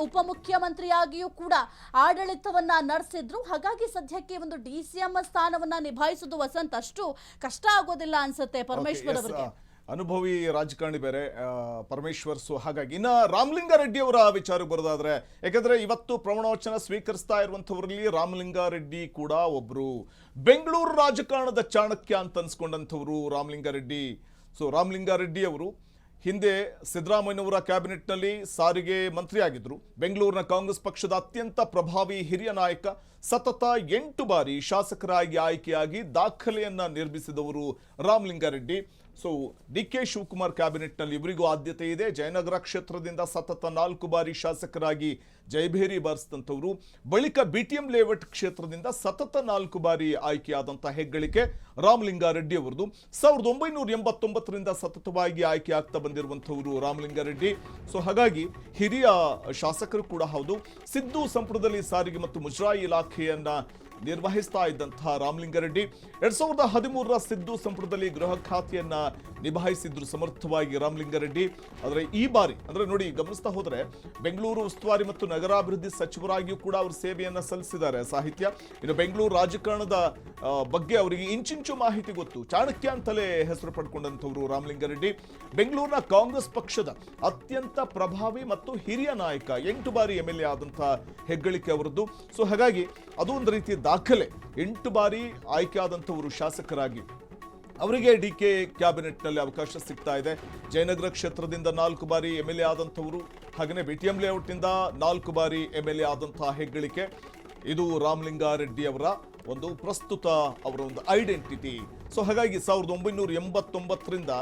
ಉಪಮುಖ್ಯಮಂತ್ರಿಯಾಗಿಯೂ ಕೂಡ ಆಡಳಿತವನ್ನ ನಡೆಸಿದ್ರು. ಹಾಗಾಗಿ ಸದ್ಯಕ್ಕೆ ಒಂದು DCM ಸ್ಥಾನವನ್ನ ನಿಭಾಯಿಸೋದು ವಸಂತ್ ಅಷ್ಟು ಕಷ್ಟ ಆಗೋದಿಲ್ಲ ಅನ್ಸುತ್ತೆ ಪರಮೇಶ್ವರ್ ಅವರಿಗೆ. ಅನುಭವಿ ರಾಜಕಾರಣಿ ಬೇರೆ ಪರಮೇಶ್ವರ್. ಸೊ ಹಾಗಾಗಿ ಇನ್ನ ರಾಮಲಿಂಗಾರೆಡ್ಡಿ ಅವರ ವಿಚಾರಕ್ಕೆ ಬರೋದಾದ್ರೆ, ಯಾಕಂದ್ರೆ ಇವತ್ತು ಪ್ರಮಾಣವಚನ ಸ್ವೀಕರಿಸ್ತಾ ಇರುವಂತವರಲ್ಲಿ ರಾಮಲಿಂಗಾರೆಡ್ಡಿ ಕೂಡ ಒಬ್ರು. ಬೆಂಗಳೂರು ರಾಜಕಾರಣದ ಚಾಣಕ್ಯ ಅಂತ ಅನ್ಸ್ಕೊಂಡಂಥವ್ರು ರಾಮಲಿಂಗಾರೆಡ್ಡಿ. ಸೊ ರಾಮಲಿಂಗಾರೆಡ್ಡಿ ಅವರು ಹಿಂದೆ ಸಿದ್ದರಾಮಯ್ಯನವರ ಕ್ಯಾಬಿನೆಟ್ನಲ್ಲಿ ಸಾರಿಗೆ ಮಂತ್ರಿ ಆಗಿದ್ರು. ಬೆಂಗಳೂರಿನ ಕಾಂಗ್ರೆಸ್ ಪಕ್ಷದ ಅತ್ಯಂತ ಪ್ರಭಾವಿ ಹಿರಿಯ ನಾಯಕ. ಸತತ 8 ಬಾರಿ ಶಾಸಕರಾಗಿ ಆಯ್ಕೆಯಾಗಿ ದಾಖಲೆಯನ್ನ ನಿರ್ಮಿಸಿದವರು ರಾಮಲಿಂಗಾರೆಡ್ಡಿ. ಸೊ DK ಶಿವಕುಮಾರ್ ಕ್ಯಾಬಿನೆಟ್ನಲ್ಲಿ ಇವರಿಗೂ ಆದ್ಯತೆ ಇದೆ. ಜಯನಗರ ಕ್ಷೇತ್ರದಿಂದ ಸತತ 4 ಬಾರಿ ಶಾಸಕರಾಗಿ ಜಯಭೇರಿ ಬಾರಿಸಿದಂಥವರು. ಬಳಿಕ BTM ಲೇಔಟ್ ಕ್ಷೇತ್ರದಿಂದ ಸತತ 4 ಬಾರಿ ಆಯ್ಕೆಯಾದಂಥ ಹೆಗ್ಗಳಿಕೆ ರಾಮಲಿಂಗಾರೆಡ್ಡಿ ಅವರದು. 1989ರಿಂದ ಸತತವಾಗಿ ಆಯ್ಕೆ ಆಗ್ತಾ ಬಂದಿರುವಂಥವರು ರಾಮಲಿಂಗಾರೆಡ್ಡಿ. ಸೊ ಹಾಗಾಗಿ ಹಿರಿಯ ಶಾಸಕರು ಕೂಡ ಹೌದು. ಸಿದ್ದು ಸಂಪುಟದಲ್ಲಿ ಸಾರಿಗೆ ಮತ್ತು ಮುಜರಾಯಿ ಇಲಾಖೆಯನ್ನ ನಿರ್ವಹಿಸ್ತಾ ಇದ್ದಂತಹ ರಾಮಲಿಂಗಾರೆಡ್ಡಿ 2013ರ ಸಿದ್ದು ಸಂಪುಟದಲ್ಲಿ ಗೃಹ ಖಾತೆಯನ್ನ ನಿಭಾಯಿಸಿದ್ರು ಸಮರ್ಥವಾಗಿ ರಾಮಲಿಂಗಾರೆಡ್ಡಿ. ಆದರೆ ಈ ಬಾರಿ ಅಂದ್ರೆ ನೋಡಿ, ಗಮನಿಸ್ತಾ ಹೋದ್ರೆ ಬೆಂಗಳೂರು ಉಸ್ತುವಾರಿ ಮತ್ತು ನಗರಾಭಿವೃದ್ಧಿ ಸಚಿವರಾಗಿಯೂ ಕೂಡ ಅವರು ಸೇವೆಯನ್ನ ಸಲ್ಲಿಸಿದ್ದಾರೆ. ಸಾಹಿತ್ಯ ಇನ್ನು ಬೆಂಗಳೂರು ರಾಜಕಾರಣದ ಬಗ್ಗೆ ಅವರಿಗೆ ಇಂಚಿಂಚು ಮಾಹಿತಿ ಗೊತ್ತು. ಚಾಣಕ್ಯ ಅಂತಲೇ ಹೆಸರು ಪಡ್ಕೊಂಡಂಥವ್ರು ರಾಮಲಿಂಗಾರೆಡ್ಡಿ. ಬೆಂಗಳೂರಿನ ಕಾಂಗ್ರೆಸ್ ಪಕ್ಷದ ಅತ್ಯಂತ ಪ್ರಭಾವಿ ಮತ್ತು ಹಿರಿಯ ನಾಯಕ. 8 ಬಾರಿ MLA ಆದಂತಹ ಹೆಗ್ಗಳಿಕೆ ಅವರದ್ದು. ಸೊ ಹಾಗಾಗಿ ಅದು ಒಂದು ರೀತಿಯ ದಾಖಲೆ. 8 ಬಾರಿ ಆಯ್ಕೆ ಆದಂಥವರು ಶಾಸಕರಾಗಿ. ಅವರಿಗೆ DK ಕ್ಯಾಬಿನೆಟ್ನಲ್ಲಿ ಅವಕಾಶ ಸಿಗ್ತಾ ಇದೆ. ಜಯನಗರ ಕ್ಷೇತ್ರದಿಂದ 4 ಬಾರಿ MLA ಆದಂಥವರು. ಹಾಗೆಯೇ BTM ಲೇಔಟ್ನಿಂದ 4 ಬಾರಿ MLA ಆದಂತಹ ಹೆಗ್ಗಳಿಕೆ. ಇದು ರಾಮಲಿಂಗಾರೆಡ್ಡಿ ಅವರ ಒಂದು ಪ್ರಸ್ತುತ ಅವರ ಒಂದು ಐಡೆಂಟಿಟಿ. ಸೊ ಹಾಗಾಗಿ 1989ರಿಂದ